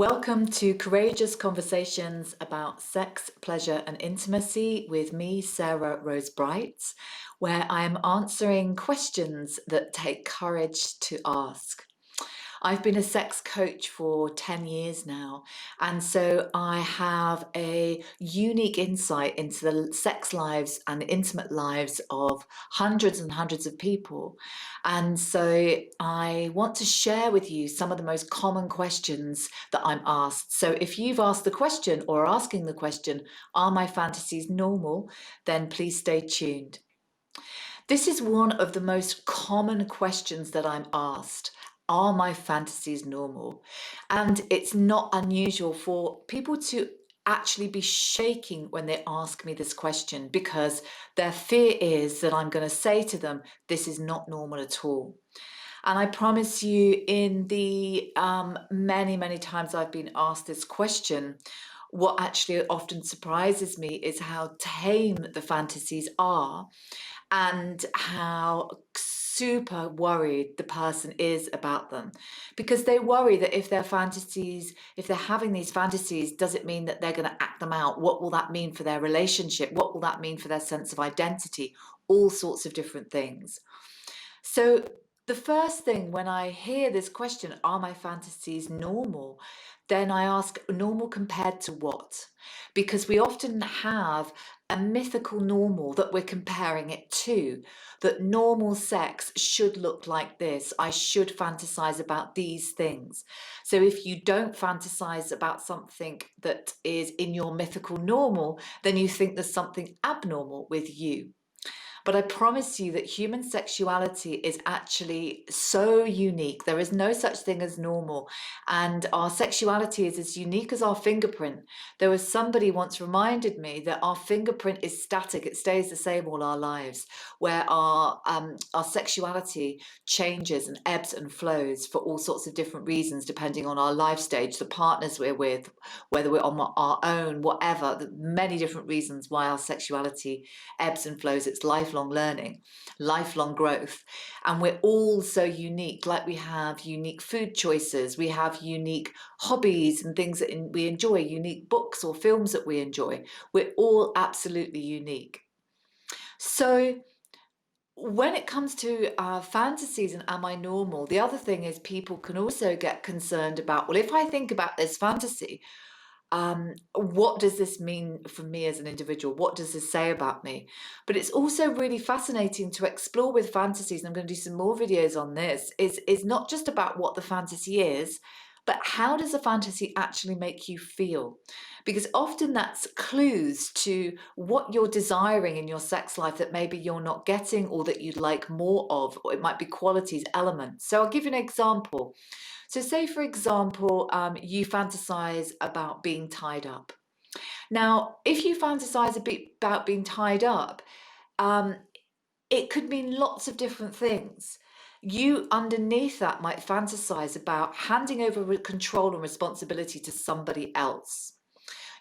Welcome to Courageous Conversations about Sex, Pleasure, and Intimacy with me, Sarah Rose Bright, where I am answering questions that take courage to ask. I've been a sex coach for 10 years now, and so I have a unique insight into the sex lives and intimate lives of hundreds and hundreds of people. And so I want to share with you some of the most common questions that I'm asked. So if you've asked the question or are asking the question, are my fantasies normal? Then please stay tuned. This is one of the most common questions that I'm asked. Are my fantasies normal? And it's not unusual for people to actually be shaking when they ask me this question because their fear is that I'm going to say to them, this is not normal at all. And I promise you, in the many, many times I've been asked this question, what actually often surprises me is how tame the fantasies are and how super worried the person is about them, because they worry that if they're having these fantasies, does it mean that they're going to act them out? What will that mean for their relationship? What will that mean for their sense of identity? All sorts of different things. So the first thing when I hear this question, are my fantasies normal? Then I ask, normal compared to what? Because we often have a mythical normal that we're comparing it to, that normal sex should look like this. I should fantasize about these things. So if you don't fantasize about something that is in your mythical normal, then you think there's something abnormal with you. But I promise you that human sexuality is actually so unique. There is no such thing as normal. And our sexuality is as unique as our fingerprint. There was somebody once reminded me that our fingerprint is static. It stays the same all our lives, where our sexuality changes and ebbs and flows for all sorts of different reasons, depending on our life stage, the partners we're with, whether we're on our own, whatever, the many different reasons why our sexuality ebbs and flows. It's lifelong learning, lifelong growth. And we're all so unique. Like, we have unique food choices, we have unique hobbies and things that we enjoy, unique books or films that we enjoy. We're all absolutely unique. So when it comes to fantasies and am I normal, the other thing is people can also get concerned about, well, if I think about this fantasy, what does this mean for me as an individual? What does this say about me? But it's also really fascinating to explore with fantasies, and I'm going to do some more videos on this, is not just about what the fantasy is, but how does a fantasy actually make you feel? Because often that's clues to what you're desiring in your sex life that maybe you're not getting or that you'd like more of, or it might be qualities, elements. So I'll give you an example. So say, for example, you fantasize about being tied up. Now, if you fantasize a bit about being tied up, um, it could mean lots of different things. You, underneath that, might fantasize about handing over control and responsibility to somebody else.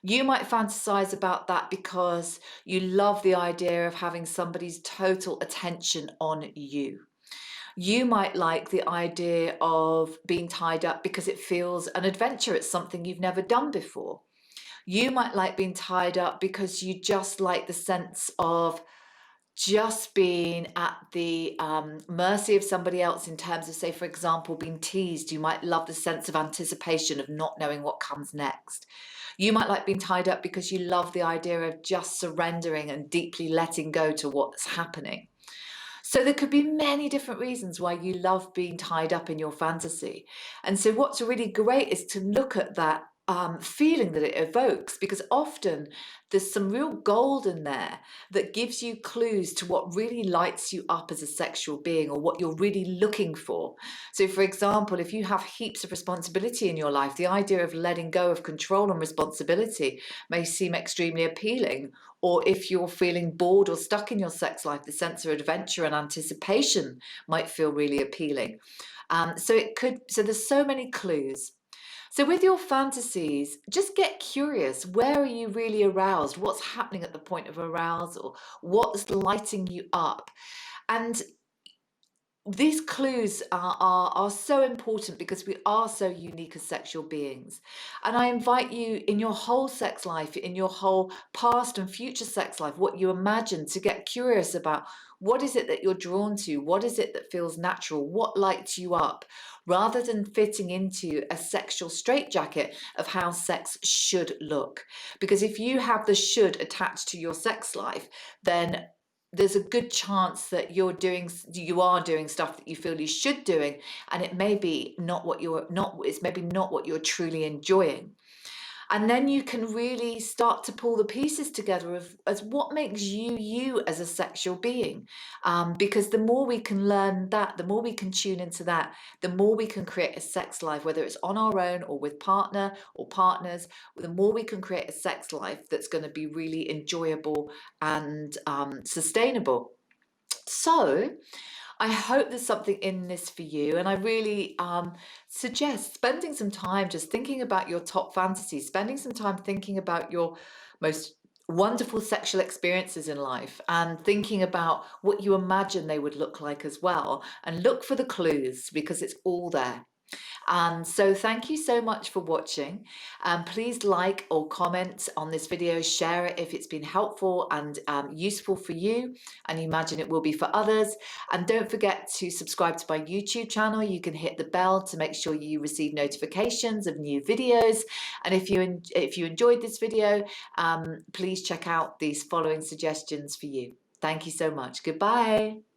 You might fantasize about that because you love the idea of having somebody's total attention on you. You might like the idea of being tied up because it feels an adventure. It's something you've never done before. You might like being tied up because you just like the sense of just being at the mercy of somebody else in terms of, say, for example, being teased. You might love the sense of anticipation of not knowing what comes next. You might like being tied up because you love the idea of just surrendering and deeply letting go to what's happening. So there could be many different reasons why you love being tied up in your fantasy. And so what's really great is to look at that feeling that it evokes, because often there's some real gold in there that gives you clues to what really lights you up as a sexual being or what you're really looking for. So, for example, if you have heaps of responsibility in your life, the idea of letting go of control and responsibility may seem extremely appealing. Or if you're feeling bored or stuck in your sex life, the sense of adventure and anticipation might feel really appealing. So there's so many clues. So with your fantasies, just get curious. Where are you really aroused? What's happening at the point of arousal? What's lighting you up? And these clues are so important because we are so unique as sexual beings. And I invite you in your whole sex life, in your whole past and future sex life, what you imagine, to get curious about what is it that you're drawn to? What is it that feels natural? What lights you up? Rather than fitting into a sexual straitjacket of how sex should look. Because if you have the should attached to your sex life, then there's a good chance that you are doing stuff that you feel you should doing, and it may be not what you're not it's maybe not what you're truly enjoying. And then you can really start to pull the pieces together of as what makes you you as a sexual being, because the more we can learn that, the more we can tune into that, the more we can create a sex life, whether it's on our own or with partner or partners. The more we can create a sex life that's going to be really enjoyable and sustainable. So I hope there's something in this for you, and I really suggest spending some time just thinking about your top fantasies, spending some time thinking about your most wonderful sexual experiences in life, and thinking about what you imagine they would look like as well, and look for the clues because it's all there. And so thank you so much for watching. Please like or comment on this video, share it if it's been helpful and useful for you, and you imagine it will be for others. And don't forget to subscribe to my YouTube channel. You can hit the bell to make sure you receive notifications of new videos. And if you enjoyed this video, please check out these following suggestions for you. Thank you so much. Goodbye.